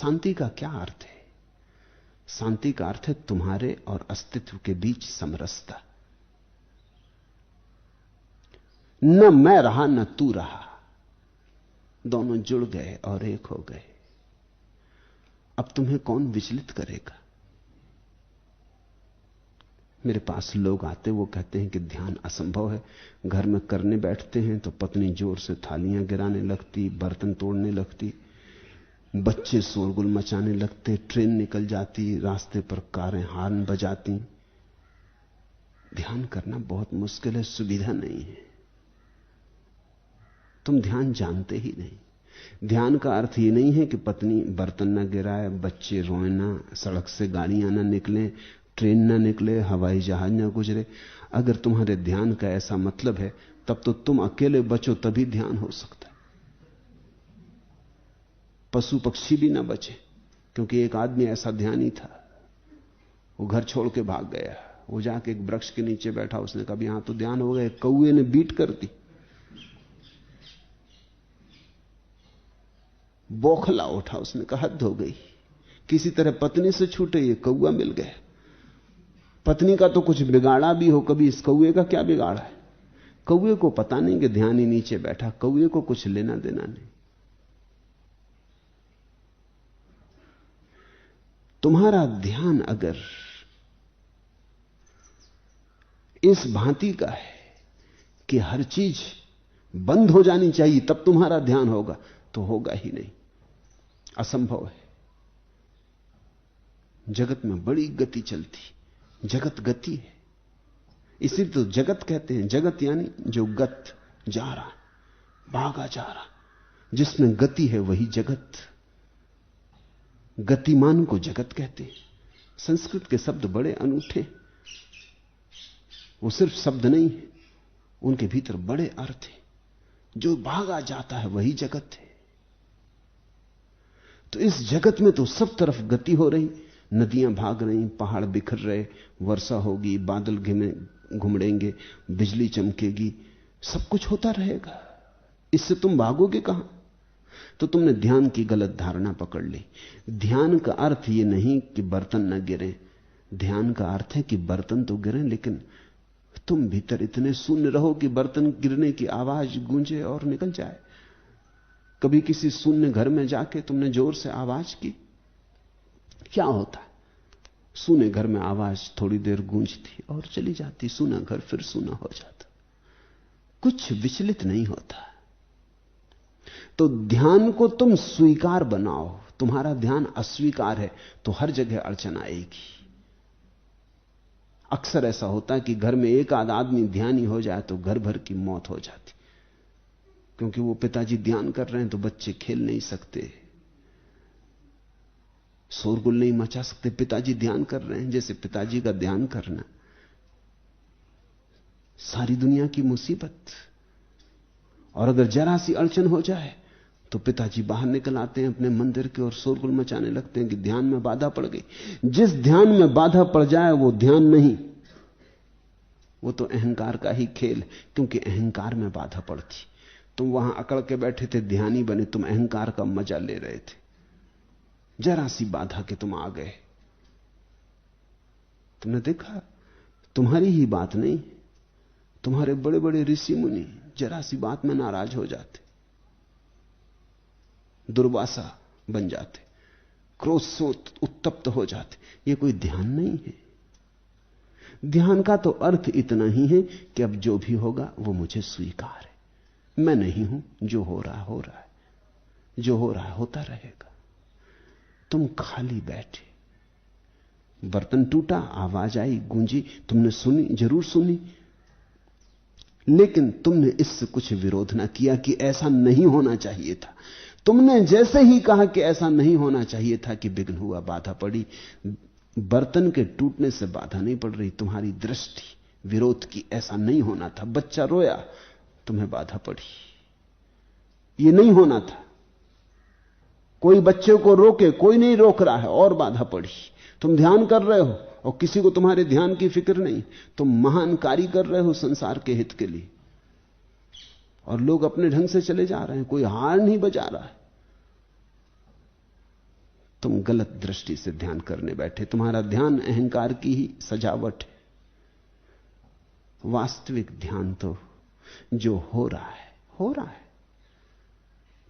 शांति का क्या अर्थ है? शांति का अर्थ है तुम्हारे और अस्तित्व के बीच समरसता। न मैं रहा न तू रहा, दोनों जुड़ गए और एक हो गए। अब तुम्हें कौन विचलित करेगा? मेरे पास लोग आते, वो कहते हैं कि ध्यान असंभव है। घर में करने बैठते हैं तो पत्नी जोर से थालियां गिराने लगती, बर्तन तोड़ने लगती, बच्चे शोरगुल मचाने लगते, ट्रेन निकल जाती, रास्ते पर कारें हॉर्न बजाती। ध्यान करना बहुत मुश्किल है, सुविधा नहीं है। तुम ध्यान जानते ही नहीं। ध्यान का अर्थ ये नहीं है कि पत्नी बर्तन ना गिराए, बच्चे रोए ना, सड़क से गाड़ियां ना निकलें, ट्रेन ना निकले, हवाई जहाज ना गुजरे। अगर तुम्हारे ध्यान का ऐसा मतलब है, तब तो तुम अकेले बचो तभी ध्यान हो सकता है। पशु पक्षी भी ना बचे, क्योंकि एक आदमी ऐसा ध्यानी था, वो घर छोड़ के भाग गया। वो जाके एक वृक्ष के नीचे बैठा, उसने कहा यहां तो ध्यान हो गया। कौए ने बीट कर दी, बौखला उठा, उसने कहा हद हो गई। किसी तरह पत्नी से छूटे, ये कौआ मिल गया। पत्नी का तो कुछ बिगाड़ा भी हो कभी, इस कौए का क्या बिगाड़ा है? कौए को पता नहीं कि ध्यान ही नीचे बैठा, कौए को कुछ लेना देना नहीं। तुम्हारा ध्यान अगर इस भांति का है कि हर चीज बंद हो जानी चाहिए तब तुम्हारा ध्यान होगा, तो होगा ही नहीं, असंभव है। जगत में बड़ी गति चलती, जगत गति है, इसी तो जगत कहते हैं। जगत यानी जो गत जा रहा, भागा जा रहा, जिसमें गति है वही जगत। गतिमान को जगत कहते हैं। संस्कृत के शब्द बड़े अनूठे, वो सिर्फ शब्द नहीं है, उनके भीतर बड़े अर्थ हैं। जो भागा जाता है वही जगत है। तो इस जगत में तो सब तरफ गति हो रही, नदियां भाग रही, पहाड़ बिखर रहे, वर्षा होगी, बादल घुमड़ेंगे, बिजली चमकेगी, सब कुछ होता रहेगा। इससे तुम भागोगे कहां? तो तुमने ध्यान की गलत धारणा पकड़ ली। ध्यान का अर्थ यह नहीं कि बर्तन न गिरे, ध्यान का अर्थ है कि बर्तन तो गिरे, लेकिन तुम भीतर इतने शून्य रहो कि बर्तन गिरने की आवाज गूंजे और निकल जाए। कभी किसी शून्य घर में जाके तुमने जोर से आवाज की, क्या होता है? सूने घर में आवाज थोड़ी देर गूंजती और चली जाती, सूना घर फिर सूना हो जाता, कुछ विचलित नहीं होता। तो ध्यान को तुम स्वीकार बनाओ। तुम्हारा ध्यान अस्वीकार है तो हर जगह अड़चन आएगी। अक्सर ऐसा होता है कि घर में एक आध आदमी ध्यानी हो जाए तो घर भर की मौत हो जाती, क्योंकि वो पिताजी ध्यान कर रहे हैं तो बच्चे खेल नहीं सकते, शोरगुल नहीं मचा सकते। पिताजी ध्यान कर रहे हैं, जैसे पिताजी का ध्यान करना सारी दुनिया की मुसीबत। और अगर जरा सी अड़चन हो जाए तो पिताजी बाहर निकल आते हैं अपने मंदिर के और शोरगुल मचाने लगते हैं कि ध्यान में बाधा पड़ गई। जिस ध्यान में बाधा पड़ जाए वो ध्यान नहीं, वो तो अहंकार का ही खेल, क्योंकि अहंकार में बाधा पड़ती। तुम वहां अकड़ के बैठे थे, ध्यानी बने, तुम अहंकार का मजा ले रहे थे, जरा सी बाधा के तुम आ गए। तुमने देखा, तुम्हारी ही बात नहीं, तुम्हारे बड़े बड़े ऋषि मुनि जरा सी बात में नाराज हो जाते, दुर्वासा बन जाते, क्रोध से उत्तप्त हो जाते। ये कोई ध्यान नहीं है। ध्यान का तो अर्थ इतना ही है कि अब जो भी होगा वो मुझे स्वीकार है, मैं नहीं हूं, जो हो रहा है, जो हो रहा है होता रहेगा। तुम खाली बैठे, बर्तन टूटा, आवाज आई, गूंजी, तुमने सुनी, जरूर सुनी, लेकिन तुमने इससे कुछ विरोध ना किया कि ऐसा नहीं होना चाहिए था। तुमने जैसे ही कहा कि ऐसा नहीं होना चाहिए था कि विघ्न हुआ, बाधा पड़ी। बर्तन के टूटने से बाधा नहीं पड़ रही, तुम्हारी दृष्टि विरोध की, ऐसा नहीं होना था। बच्चा रोया, तुम्हें बाधा पड़ी, ये नहीं होना था। कोई बच्चे को रोके, कोई नहीं रोक रहा है, और बाधा पड़ी। तुम ध्यान कर रहे हो और किसी को तुम्हारे ध्यान की फिक्र नहीं, तुम महान कार्य कर रहे हो संसार के हित के लिए, और लोग अपने ढंग से चले जा रहे हैं, कोई हार नहीं बजा रहा है। तुम गलत दृष्टि से ध्यान करने बैठे। तुम्हारा ध्यान अहंकार की ही सजावट है। वास्तविक ध्यान तो जो हो रहा है हो रहा है।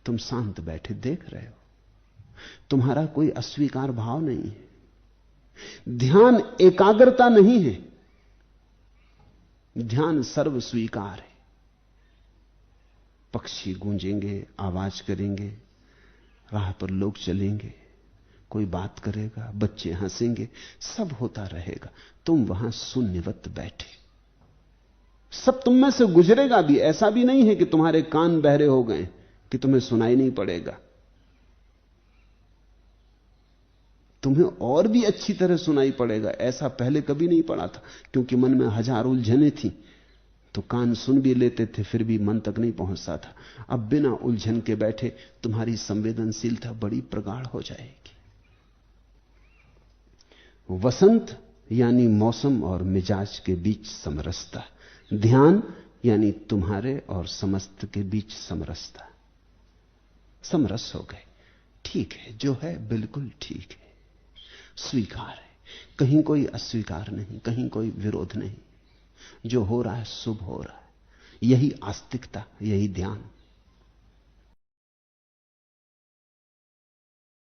तुम शांत बैठे देख रहे हो, तुम्हारा कोई अस्वीकार भाव नहीं है। ध्यान एकाग्रता नहीं है, ध्यान सर्व स्वीकार है। पक्षी गूंजेंगे, आवाज करेंगे, राह पर लोग चलेंगे, कोई बात करेगा, बच्चे हंसेंगे, सब होता रहेगा। तुम वहां शून्यवत बैठे। सब तुम में से गुजरेगा भी। ऐसा भी नहीं है कि तुम्हारे कान बहरे हो गए कि तुम्हें सुनाई नहीं पड़ेगा। तुम्हें और भी अच्छी तरह सुनाई पड़ेगा। ऐसा पहले कभी नहीं पड़ा था, क्योंकि मन में हजार उलझने थी, तो कान सुन भी लेते थे, फिर भी मन तक नहीं पहुंचता था। अब बिना उलझन के बैठे तुम्हारी संवेदनशीलता बड़ी प्रगाढ़ हो जाएगी। वसंत यानी मौसम और मिजाज के बीच समरसता, ध्यान यानी तुम्हारे और समस्त के बीच समरसता। समरस हो गए, ठीक है, जो है बिल्कुल ठीक है, स्वीकार है, कहीं कोई अस्वीकार नहीं, कहीं कोई विरोध नहीं। जो हो रहा है शुभ हो रहा है। यही आस्तिकता, यही ध्यान।